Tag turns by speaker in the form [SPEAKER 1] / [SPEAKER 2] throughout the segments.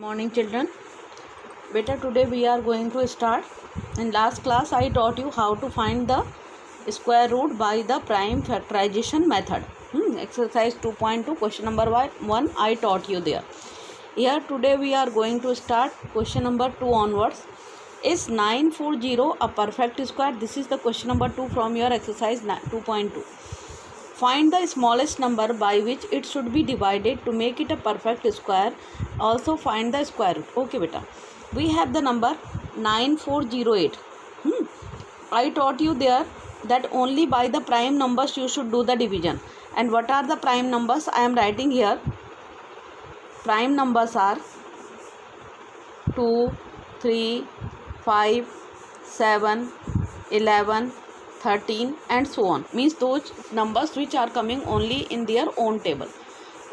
[SPEAKER 1] Morning children. Beta, today we are going to start. In last class I taught you how to find the square root by the prime factorization method. Exercise 2.2 question number 1 I taught you there. Here today we are going to start question number 2 onwards. Is 940 a perfect square? This is the question number 2 from your exercise 2.2. Find the smallest number by which it should be divided to make it a perfect square. Also find the square root. Okay beta. We have the number 9408. I taught you there that only by the prime numbers you should do the division. And what are the prime numbers? I am writing here. Prime numbers are 2, 3, 5, 7, 11, 13 and so on. Means those numbers which are coming only in their own table.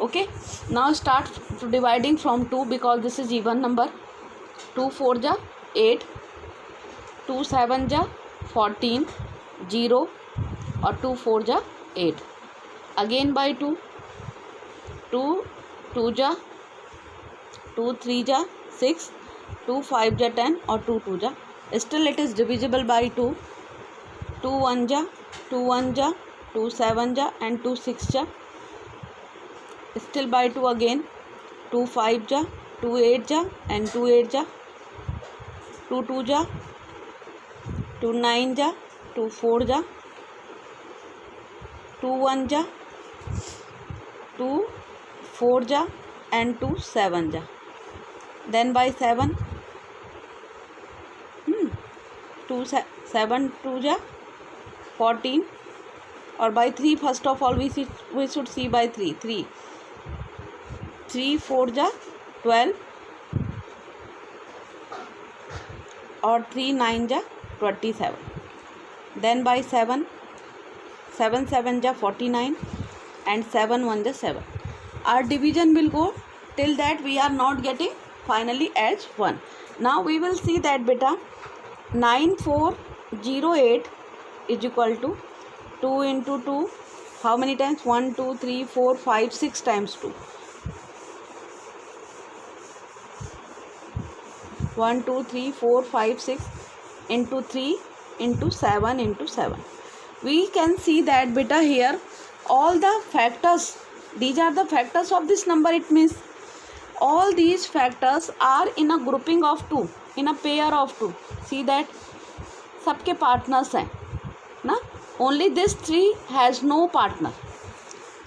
[SPEAKER 1] Okay. Now start dividing from 2 because this is even number. 2 4 ja 8, 2 7 ja 14, 0 or 2 4 ja 8. Again by 2, 2 2 ja 2 3 ja 6, 2 5 ja 10 or 2 2 ja. Still it is divisible by 2. 2 1 ja 2 1 ja 2 7 ja and 2 6 ja. Still by 2 again. 2 5 ja 2 8 ja and 2 8 ja. 2 2 ja 2 9 ja 2 4 ja. 2 1 ja 2 4 ja and 2 7 ja. Then by 7 2 7 2 ja 14 or by 3 first of all we should see by 3 3 4 ja 12 or 3 9 ja 27. Then by 7 7 ja 49 and 7 1 ja 7. Our division will go till that we are not getting finally as 1. Now we will see that beta 9408 is equal to 2 into 2. How many times? 1 2 3 4 5 6 times 2. 1 2 3 4 5 6 into 3 into 7 into 7. We can see that beta here all the factors, these are the factors of this number. It means all these factors are in a grouping of 2, in a pair of 2. See that सबके partners हैं ना. Only this 3 has no partner.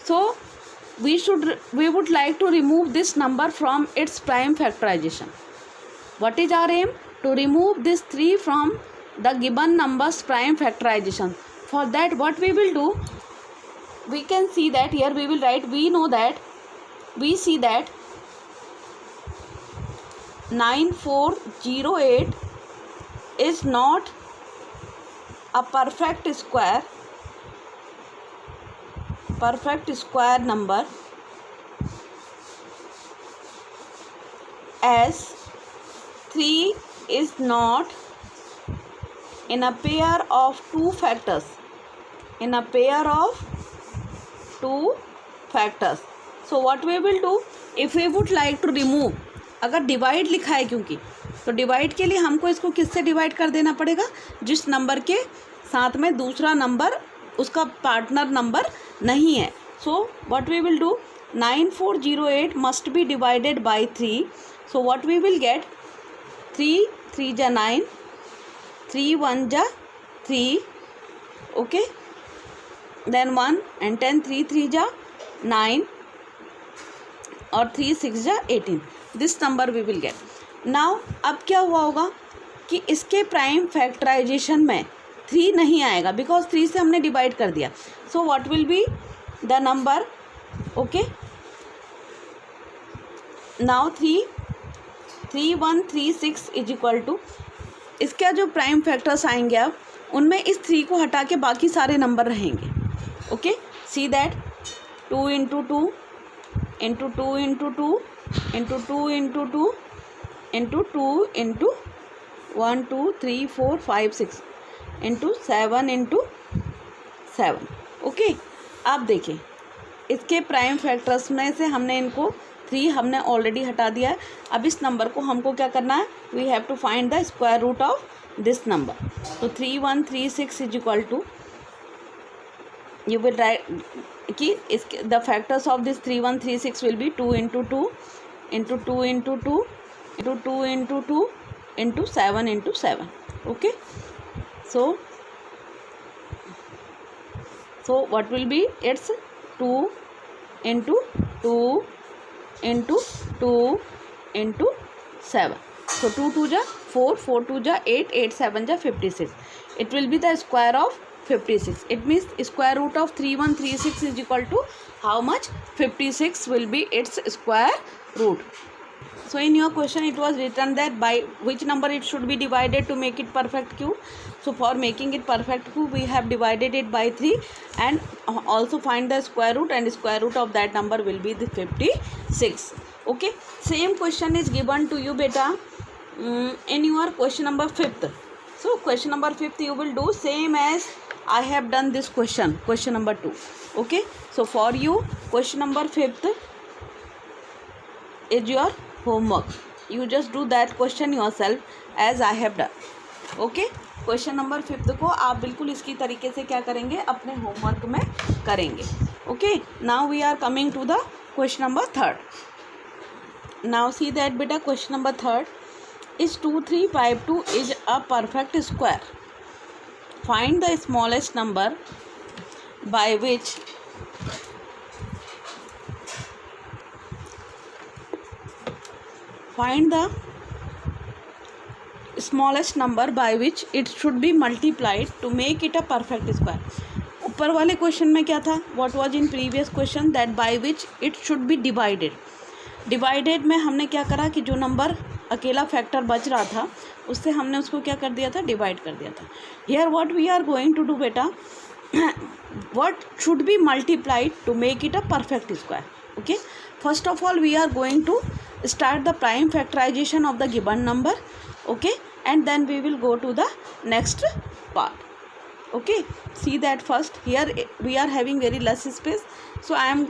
[SPEAKER 1] So we would like to remove this number from its prime factorization. What is our aim? To remove this 3 from the given number's prime factorization. For that what we will do? We can see that here we will write, we see that 9408 is not a perfect square number as 3 is not in a pair of 2 factors. So what we will do? If we would like to remove, अगर divide लिखा है क्योंकि, तो divide के लिए हमको इसको किससे डिवाइड कर देना पड़ेगा? जिस नंबर के साथ में दूसरा नंबर उसका पार्टनर नंबर नहीं है. So what we will do? 9408 must be divided by 3. So what we will get? 3 3 जा 9, 3 1 जा 3, ओके. देन 1 and 10 3 3 जा 9 और 3 6 जा 18. This number we will get. Now अब क्या हुआ होगा कि इसके प्राइम फैक्टराइजेशन में 3 नहीं आएगा बिकॉज 3 से हमने डिवाइड कर दिया. So what will be the number? Okay. Now 3 1 3 6 is equal to, इसका जो प्राइम फैक्टर्स आएंगे अब उनमें इस 3 को हटा के बाकी सारे नंबर रहेंगे. Okay. See that 2 into 2 into 2 into 2 into 2 into 2 into 2 into 1 2 3 4 5 6 into 7 into 7. Okay. अब देखें इसके प्राइम फैक्टर्स में से हमने इनको 3 हमने ऑलरेडी हटा दिया है. अब इस नंबर को हमको क्या करना है, we have to find the square root of this number. तो 3136 is equal to, you will write कि इसके the factors of this 3136 will be 2 into 2 into 2 into 2 into 2 into 2 into 7 into 7. Okay, so what will be, it's 2 into 2 into 2 into 7. So 2 2 ja 4, 4 2 ja 8, 8 7 ja 56. It will be the square of 56. It means square root of 3136 is equal to how much? 56 will be its square root. So in your question it was written that by which number it should be divided to make it perfect cube. So for making it perfect cube we have divided it by 3 and also find the square root, and square root of that number will be the 56. Okay, same question is given to you beta in your question number 5th. So question number 5th you will do same as I have done this question number 2. Okay, so for you question number 5th is your homework. You just do that question yourself as I have done. Okay, question number 5th को आप बिल्कुल इसकी तरीके से क्या करेंगे, अपने homework में करेंगे. Okay, now we are coming to the question number 3rd. Now see that बेटा question number 3rd is 2352 is a perfect square. Find the smallest number by which it should be multiplied to make it a perfect square. ऊपर वाले question में क्या था, what was in previous question, that by which it should be divided. Divided में हमने क्या करा कि जो नंबर अकेला फैक्टर बच रहा था उससे हमने उसको क्या कर दिया था, डिवाइड कर दिया था. Here what we are going to do बेटा, what should be multiplied to make it a perfect square. Okay, first of all we are going to start the prime factorization of the given number. Okay, and then we will go to the next part. Okay, see that first here we are having very less space, so I am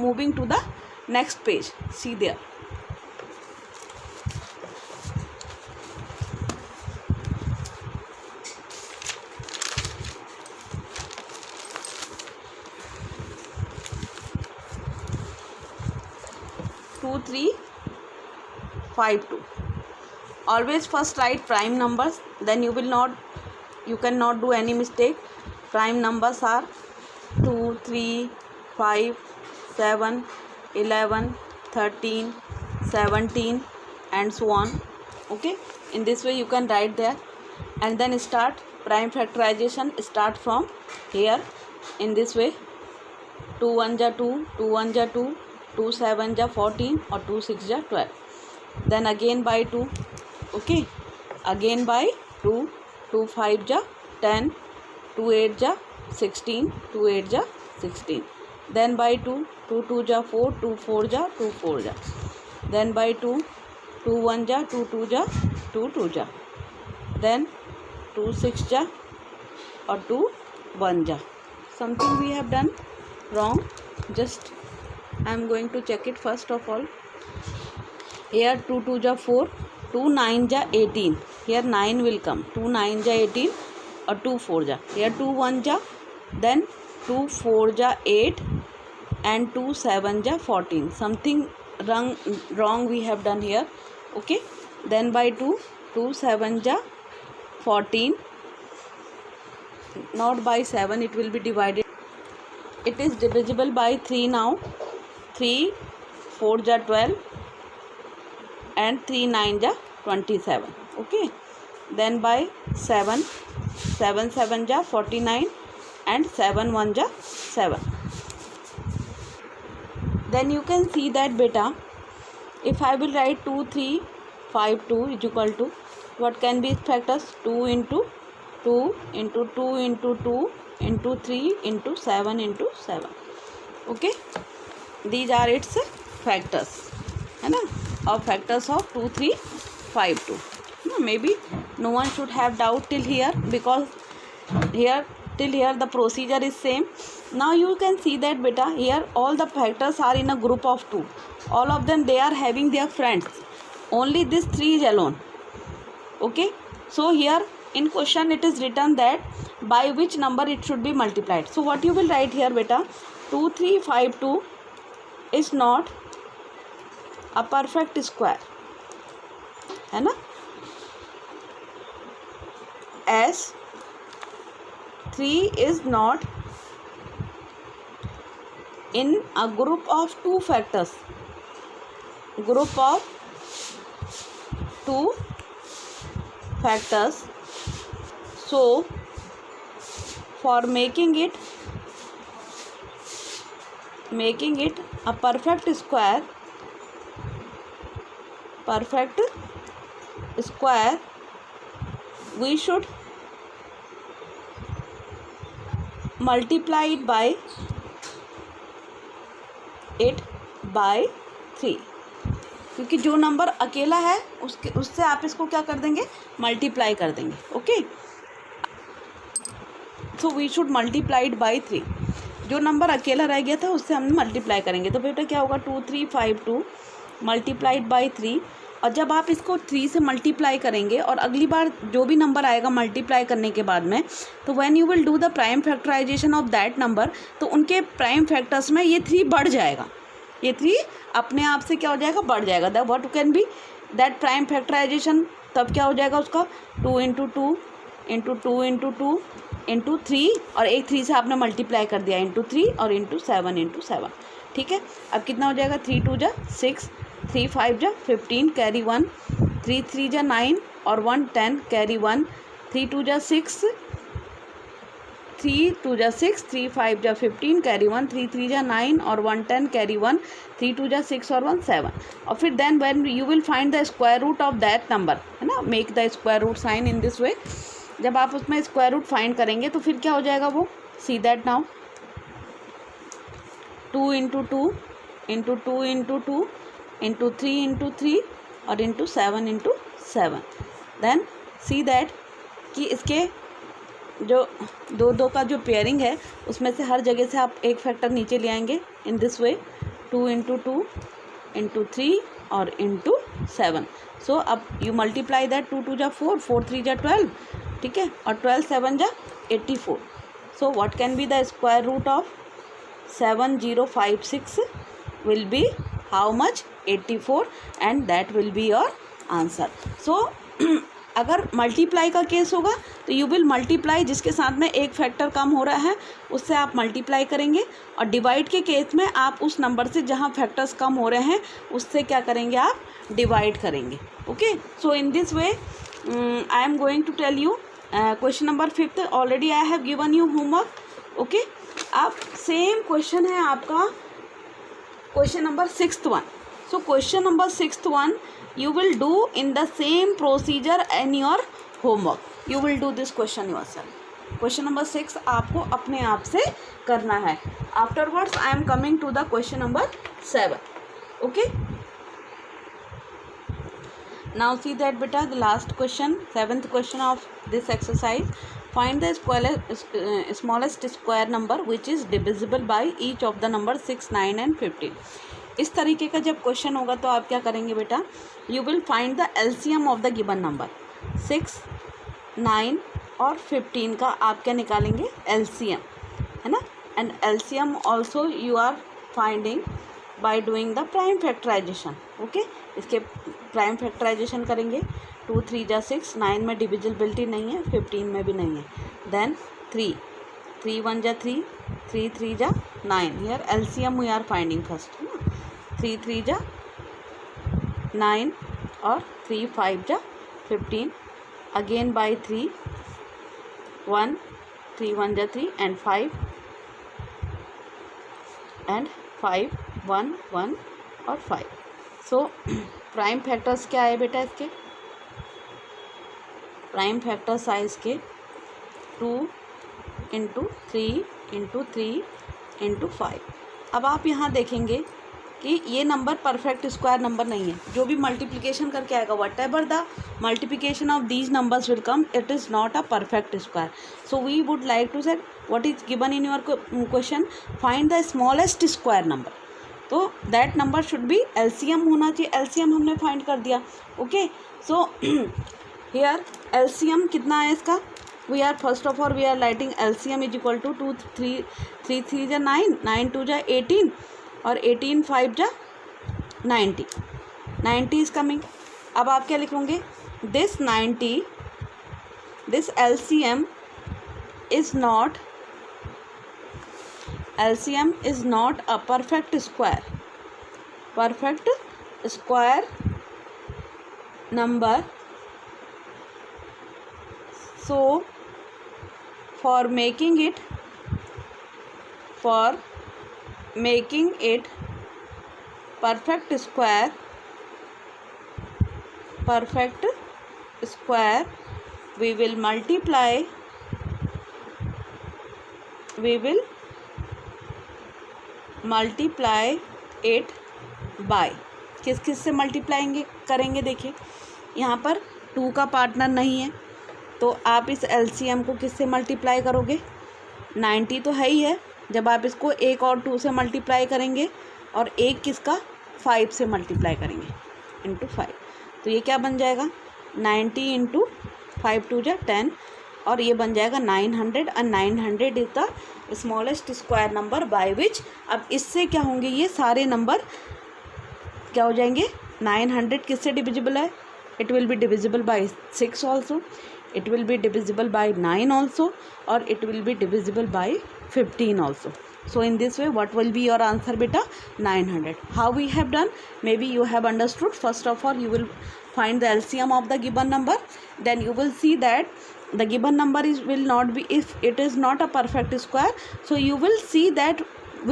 [SPEAKER 1] moving to the next page. See there, two, 3, 5, 2. Always first write prime numbers, then you cannot do any mistake. Prime numbers are 2, 3, 5, 7, 11, 13, 17 and so on. Okay, in this way you can write there, and then start prime factorization. Start from here in this way. 2 1 ja 2, 2 1 ja 2, 2 7 ja 14 or 2 6 ja 12. Then again by 2. Okay, again by 2, 2 5 ja 10, 2 8 ja 16, 2 8 ja 16. Then by 2, 2 2 ja 4, 2 4 ja 2 4 ja. Then by 2, 2 1 ja 2 2 ja 2 2 ja. Then 2 6 ja or 2 1 ja. Something we have done wrong, just I am going to check it first of all. Here 2 2 ja 4, 2 9 ja 18. Here 9 will come. 2 9 ja 18 or 2 4 ja. Here 2 1 ja, then 2 4 ja 8 and 2 7 ja 14. Something wrong we have done here. Okay, then by 2, 2 7 ja 14. Not by 7, it will be divided. It is divisible by 3 now. 3 4 ja 12 and 3 9 ja 27. Okay, then by 7, 7 7 ja 49 and 7 1 ja 7. Then you can see that beta, if I will write 2 3 5 2 is equal to, what can be its factors, 2 into 2 into 2 into 2 into 3 into 7 into 7. Okay, these are its factors, है ना, or factors of 2 3 5 2. Maybe no one should have doubt till here, because till here the procedure is same. Now you can see that beta, here all the factors are in a group of 2. all of them they are having their friends, only this 3 is alone. Okay, so here in question it is written that by which number it should be multiplied. So what you will write here beta, 2352 is not a perfect square, है ना, as 3 is not in a group of 2 factors, group of 2 factors. So for making it a perfect square, we should multiply it by 3, क्योंकि जो number अकेला है उससे आप इसको क्या कर देंगे, मल्टीप्लाई कर देंगे. Okay, so we should multiply it by 3. जो नंबर अकेला रह गया था उससे हम मल्टीप्लाई करेंगे. तो बेटा क्या होगा, 2352 मल्टीप्लाइड बाई 3. और जब आप इसको 3 से मल्टीप्लाई करेंगे और अगली बार जो भी नंबर आएगा मल्टीप्लाई करने के बाद में, तो when you will do the prime factorisation of that number, तो उनके प्राइम फैक्टर्स में ये 3 बढ़ जाएगा, ये 3 अपने आप से क्या हो जाएगा, बढ़ जाएगा. That what can be that prime factorisation, तब क्या हो जाएगा उसका 2 × 2 × 2 × 2 × 3, और एक 3 से आपने मल्टीप्लाई कर दिया × 3 और × 7 × 7. ठीक है, अब कितना हो जाएगा, 3 × 2 = 6, 3 × 5 = 15 कैरी 1, 3 × 3 = 9 और 1 10 कैरी 1, 3 × 2 = 6, 3 × 2 = 6, 3 × 5 = 15 कैरी 1, 3 × 3 = 9 और 1 10 कैरी 1, 3 × 2 = 6 और 1 7. और फिर then when you will find the square root of that number, है ना, make the square root sign in this way. जब आप उसमें स्क्वायर रूट फाइंड करेंगे तो फिर क्या हो जाएगा वो, सी दैट नाउ, 2 × 2 × 2 × 2 × 3 × 3 और × 7 × 7. देन सी दैट कि इसके जो दो का जो पेयरिंग है उसमें से हर जगह से आप एक फैक्टर नीचे ले आएंगे इन दिस वे, 2 × 2 × 3 और × 7. सो अब यू मल्टीप्लाई दैट, 2 × 2 = 4, 4 × 3 = 12. ठीक है, और 12 × 7 = 84. So what can be the square root of 7056 will be how much, 84, and that will be your answer. So अगर मल्टीप्लाई का केस होगा तो यू विल मल्टीप्लाई, जिसके साथ में एक फैक्टर कम हो रहा है उससे आप मल्टीप्लाई करेंगे, और डिवाइड के केस में आप उस नंबर से जहाँ फैक्टर्स कम हो रहे हैं उससे क्या करेंगे, आप डिवाइड करेंगे. Okay, so in this way I am going to tell you question number 5. Already I have given you homework. Okay, अब सेम क्वेश्चन है आपका question number 6th one. So question number 6th one you will do in the same procedure in your homework. You will do this question yourself. Question number 6 आपको अपने आप से करना है. Afterwards I am coming to the question number 7. Okay. Now see that beta, the last question, 7th question of this exercise. Find the smallest square number which is divisible by each of the number 6, 9 and 15. इस तरीके का जब question होगा तो आप क्या करेंगे बेटा, you will find the LCM of the given number. 6, 9 और 15 का आप क्या निकालेंगे, एलसीएम, है ना. And LCM also you are finding by doing the prime factorisation. Okay, इसके प्राइम फैक्टराइजेशन करेंगे. 2 × 3 = 6, 9 में डिविजिबिलिटी नहीं है, 15 में भी नहीं है. Then 3 × 1 = 3, 3 × 3 = 9. Here LCM we are finding first, है ना. 3 × 3 = 9 और 3 × 5 = 15. अगेन बाय 3, 1, 3 × 1 = 3 and 5 and 5, 1, 1 और 5. सो प्राइम फैक्टर्स क्या है बेटा, इसके प्राइम फैक्टर्स आए इसके 2 × 3 × 3 × 5. अब आप यहाँ देखेंगे कि ये नंबर परफेक्ट स्क्वायर नंबर नहीं है. जो भी मल्टीप्लिकेशन करके आएगा, whatever the multiplication of these numbers will come, it is not a perfect square. So we would like to say what is given in your question, find the smallest square number. तो that number should be LCM होना चाहिए, LCM हमने find कर दिया। Okay, so here LCM कितना है इसका, we are first of all we are writing LCM is equal to 2 3 3 3 जा 9, 9 2 जा 18 और 18 5 जा 90, 90 इज कमिंग। अब आप क्या लिखोगे, this 90, this LCM is not a perfect square number, so for making it perfect square we will multiply it by, किस से मल्टीप्लाई करेंगे, देखिए यहाँ पर 2 का पार्टनर नहीं है तो आप इस एलसीएम को किस से मल्टीप्लाई करोगे, 90 तो है ही है, जब आप इसको 1 और 2 से मल्टीप्लाई करेंगे और एक किसका 5 से मल्टीप्लाई करेंगे इंटू 5, तो ये क्या बन जाएगा 90 इंटू 5 2 जा 10 और ये बन जाएगा 900 और 900 is the smallest square number by which. अब इससे क्या होंगे, ये सारे नंबर क्या हो जाएंगे, 900 किससे डिविजिबल है, it will be divisible by 6 also, it will be divisible by 9 also और it will be divisible by 15 also. So in this way what will be your answer beta, 900. How we have done, maybe you have understood. First of all you will find the LCM of the given number, then you will see that the given number will not be, if it is not a perfect square, so you will see that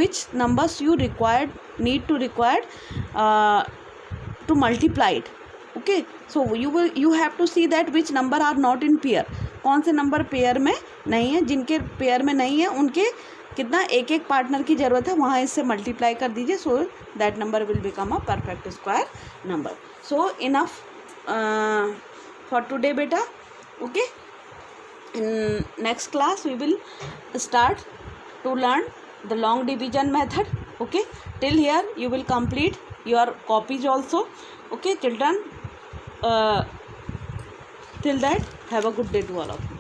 [SPEAKER 1] which numbers you need to multiply it. Okay, so you have to see that which number are not in pair, कौन से number pair में नहीं है, जिनके pair में नहीं है उनके कितना एक एक पार्टनर की ज़रूरत है, वहाँ इससे मल्टीप्लाई कर दीजिए, so that number will become a perfect square number. So enough for today बेटा। Okay, in next class we will start to learn the long division method. Okay, till here you will complete your copies also. Okay children, till that have a good day to all of you.